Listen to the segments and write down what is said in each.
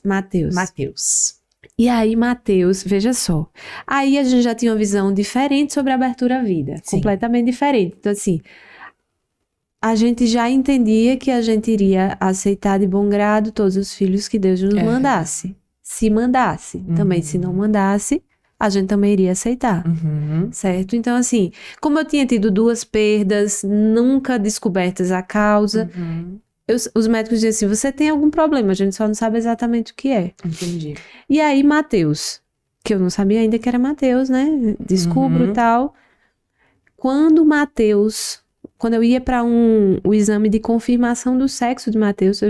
Mateus. Mateus. E aí, Mateus, veja só. Aí a gente já tinha uma visão diferente sobre a abertura à vida. Sim. Completamente diferente. Então, assim, a gente já entendia que a gente iria aceitar de bom grado todos os filhos que Deus nos mandasse. Se mandasse. Também, se não mandasse, a gente também iria aceitar. Certo? Então, assim, como eu tinha tido 2 perdas, nunca descobertas a causa, os médicos diziam assim, você tem algum problema, a gente só não sabe exatamente o que é. Entendi. E aí, Mateus, que eu não sabia ainda que era Mateus, né? Descubro e tal. Quando eu ia para o exame de confirmação do sexo de Mateus,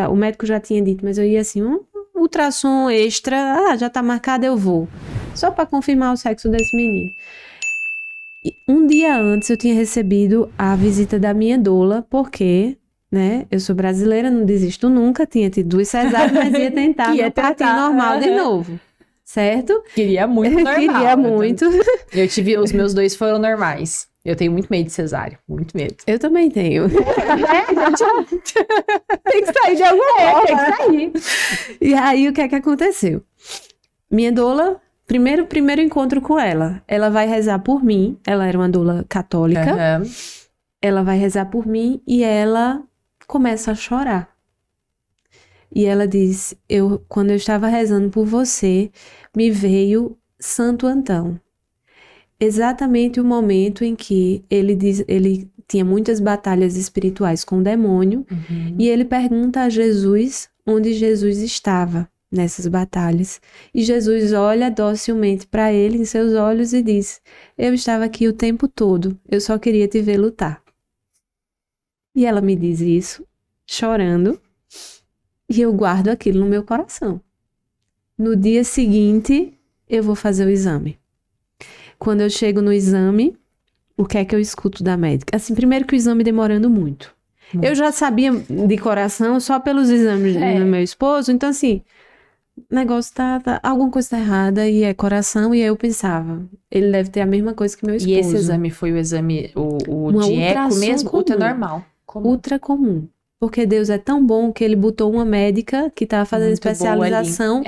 o médico já tinha dito, mas eu ia assim, um ultrassom extra, já tá marcado, eu vou. Só para confirmar o sexo desse menino. E um dia antes eu tinha recebido a visita da minha doula, porque, né, eu sou brasileira, não desisto nunca, tinha tido 2 cesáreas, mas ia tentar meu partinho normal de novo. Certo? Queria muito normal. Queria muito. Eu tive, os meus 2 foram normais. Eu tenho muito medo de cesárea, muito medo. Eu também tenho. Tem que sair de alguma forma. Tem que sair. E aí, o que é que aconteceu? Minha doula, primeiro encontro com ela. Ela vai rezar por mim. Ela era uma doula católica. Ela vai rezar por mim e ela começa a chorar. E ela diz, quando eu estava rezando por você, me veio Santo Antão. Exatamente o momento em que ele tinha muitas batalhas espirituais com o demônio, e ele pergunta a Jesus onde Jesus estava nessas batalhas. E Jesus olha docilmente para ele em seus olhos e diz, eu estava aqui o tempo todo, eu só queria te ver lutar. E ela me diz isso, chorando, e eu guardo aquilo no meu coração. No dia seguinte, eu vou fazer o exame. Quando eu chego no exame, o que é que eu escuto da médica? Assim, primeiro que o exame demorando muito. Eu já sabia de coração só pelos exames do meu esposo, então assim, o negócio alguma coisa tá errada e é coração, e aí eu pensava, ele deve ter a mesma coisa que meu esposo. E esse exame foi o exame, o de eco mesmo? Ultra normal? Ultra comum. Porque Deus é tão bom que ele botou uma médica que estava fazendo muito especialização.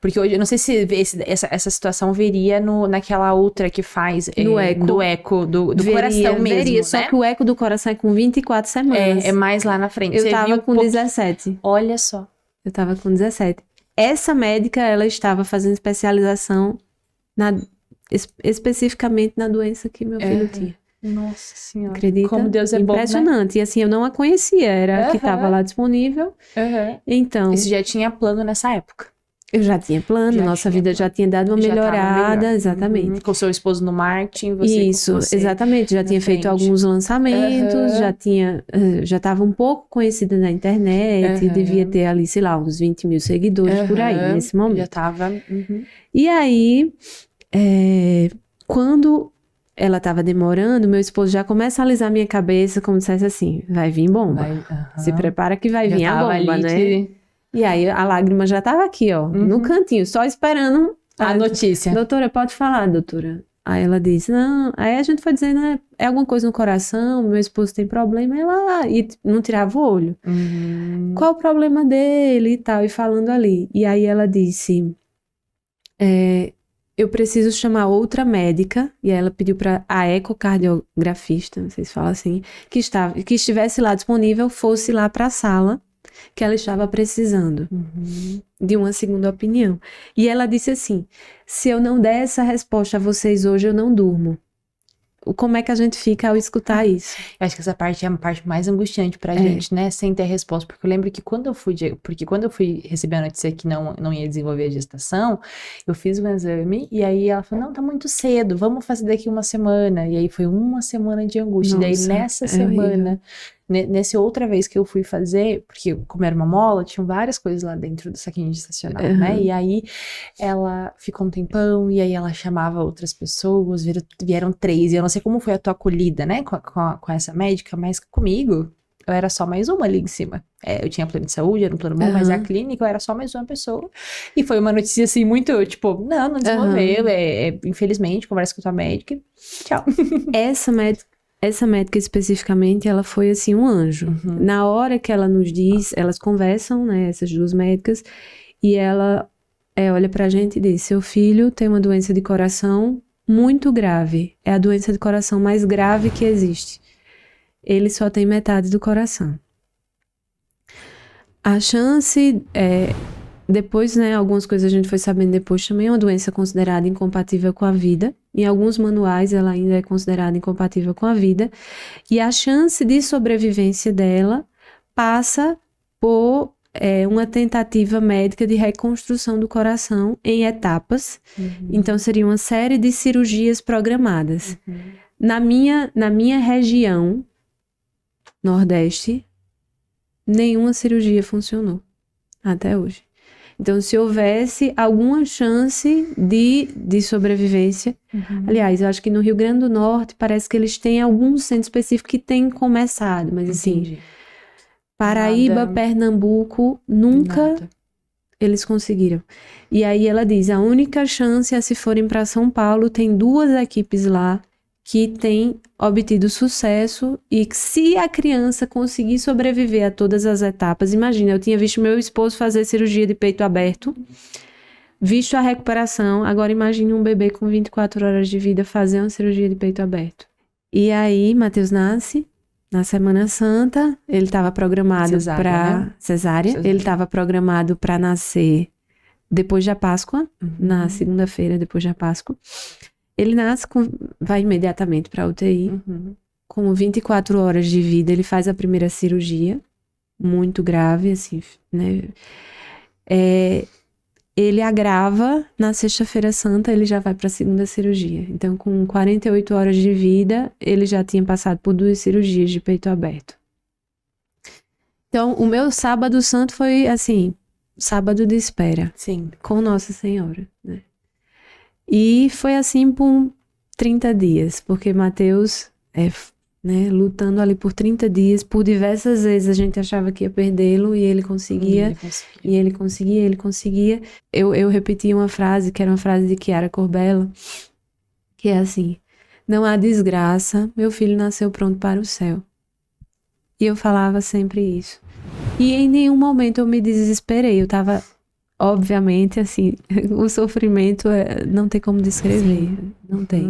Porque hoje, eu não sei se essa situação veria naquela outra que faz no eco. Do eco, do coração mesmo, né? Só que o eco do coração é com 24 semanas. É mais lá na frente. Eu tava com 17. Olha só. Eu tava com 17. Essa médica, ela estava fazendo especialização especificamente na doença que meu filho tinha. Nossa Senhora. Acredita? Como Deus é impressionante. bom, né? E assim, eu não a conhecia, era a que estava lá disponível. Então... Isso já tinha plano nessa época? Eu já tinha plano, nossa vida já tinha dado uma melhorada, exatamente. Com seu esposo no marketing, você Isso, com você exatamente. Já tinha feito alguns lançamentos, já estava um pouco conhecida na internet, devia ter ali, sei lá, uns 20 mil seguidores por aí, nesse momento. Já estava... E aí, quando ela estava demorando, meu esposo já começa a alisar minha cabeça, como se dissesse assim, vai vir bomba. Se prepara que vai vir a bomba, né? E aí a lágrima já estava aqui, ó, no cantinho, só esperando a notícia. Doutora, pode falar, doutora. Aí ela disse, não, aí a gente foi dizendo, é alguma coisa no coração, meu esposo tem problema, e não tirava o olho. Qual o problema dele e tal, e falando ali. E aí ela disse, eu preciso chamar outra médica, e aí ela pediu para a ecocardiografista, não sei se fala assim, que estivesse lá disponível, fosse lá para a sala, que ela estava precisando de uma segunda opinião. E ela disse assim, se eu não der essa resposta a vocês hoje, eu não durmo. Como é que a gente fica ao escutar isso? Eu acho que essa parte é a parte mais angustiante pra gente, né? Sem ter resposta. Porque eu lembro que quando eu fui receber a notícia que não ia desenvolver a gestação, eu fiz um exame e aí ela falou, não, tá muito cedo, vamos fazer daqui uma semana. E aí foi uma semana de angústia. Nossa, e daí nessa semana... Nessa outra vez que eu fui fazer, porque como era uma mola, tinham várias coisas lá dentro do saquinho gestacional, né? E aí ela ficou um tempão, e aí ela chamava outras pessoas, vieram 3, e eu não sei como foi a tua acolhida, né, com essa médica, mas comigo, eu era só mais uma ali em cima. Eu tinha plano de saúde, era um plano bom, mas a clínica eu era só mais uma pessoa. E foi uma notícia assim, muito, tipo, não desenvolveu, infelizmente, conversa com a tua médica, tchau. Essa médica especificamente, ela foi assim um anjo. Na hora que ela nos diz, elas conversam, né, essas duas médicas, E ela olha pra gente e diz, seu filho tem uma doença de coração muito grave. É a doença de coração mais grave que existe. Ele só tem metade do coração. A chance, depois, né, algumas coisas a gente foi sabendo depois, também é uma doença considerada incompatível com a vida. Em alguns manuais ela ainda é considerada incompatível com a vida. E a chance de sobrevivência dela passa por uma tentativa médica de reconstrução do coração em etapas. Então, seria uma série de cirurgias programadas. Na minha região, Nordeste, nenhuma cirurgia funcionou até hoje. Então, se houvesse alguma chance de sobrevivência... Aliás, eu acho que no Rio Grande do Norte, parece que eles têm algum centro específico que tem começado. Mas, assim, Paraíba, Pernambuco, nunca eles conseguiram. E aí ela diz, a única chance é se forem para São Paulo, tem 2 equipes lá que têm obtido sucesso e que se a criança conseguir sobreviver a todas as etapas, imagina, eu tinha visto meu esposo fazer cirurgia de peito aberto, visto a recuperação, agora imagine um bebê com 24 horas de vida fazer uma cirurgia de peito aberto. E aí, Matheus nasce na Semana Santa, ele estava programado para cesárea, ele estava programado para nascer depois da Páscoa, na segunda-feira depois da Páscoa. Ele nasce, vai imediatamente para a UTI, com 24 horas de vida, ele faz a primeira cirurgia, muito grave, assim, né? Ele agrava, na sexta-feira santa, ele já vai para a segunda cirurgia. Então, com 48 horas de vida, ele já tinha passado por 2 cirurgias de peito aberto. Então, o meu sábado santo foi, assim, sábado de espera. Sim. Com Nossa Senhora, né? E foi assim por 30 dias, porque Matheus, né, lutando ali por 30 dias, por diversas vezes a gente achava que ia perdê-lo e ele conseguia, e ele conseguia. Eu repeti uma frase, que era uma frase de Chiara Corbella, que é assim, não há desgraça, meu filho nasceu pronto para o céu. E eu falava sempre isso. E em nenhum momento eu me desesperei, eu tava... Obviamente, assim, o sofrimento não tem como descrever. Sim. Não tem.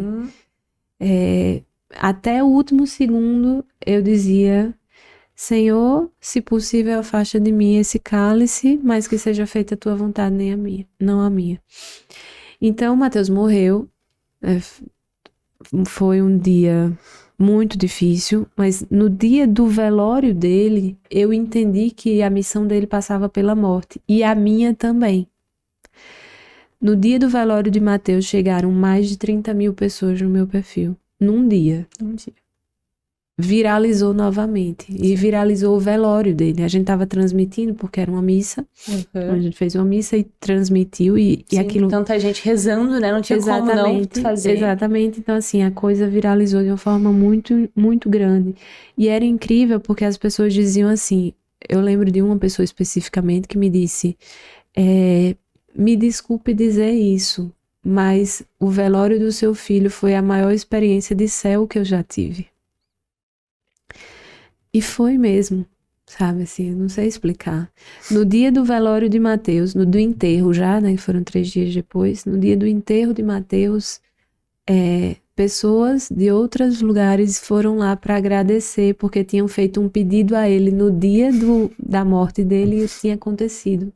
Até o último segundo eu dizia, Senhor, se possível afasta de mim esse cálice, mas que seja feita a tua vontade, nem a minha, não a minha. Então, Matheus morreu. Foi um dia muito difícil, mas no dia do velório dele, eu entendi que a missão dele passava pela morte, e a minha também. No dia do velório de Matheus, chegaram mais de 30 mil pessoas no meu perfil, num dia. Viralizou novamente, e viralizou o velório dele. A gente estava transmitindo, porque era uma missa, a gente fez uma missa e transmitiu, e aquilo... Tanta gente rezando, né? Não tinha como não fazer. Exatamente, então assim, a coisa viralizou de uma forma muito, muito grande. E era incrível, porque as pessoas diziam assim, eu lembro de uma pessoa especificamente que me disse, me desculpe dizer isso, mas o velório do seu filho foi a maior experiência de céu que eu já tive. E foi mesmo, sabe, assim, eu não sei explicar. No dia do velório de Matheus, do enterro já, né, foram 3 dias depois, no dia do enterro de Matheus, pessoas de outros lugares foram lá para agradecer, porque tinham feito um pedido a ele no dia da morte dele e isso tinha acontecido.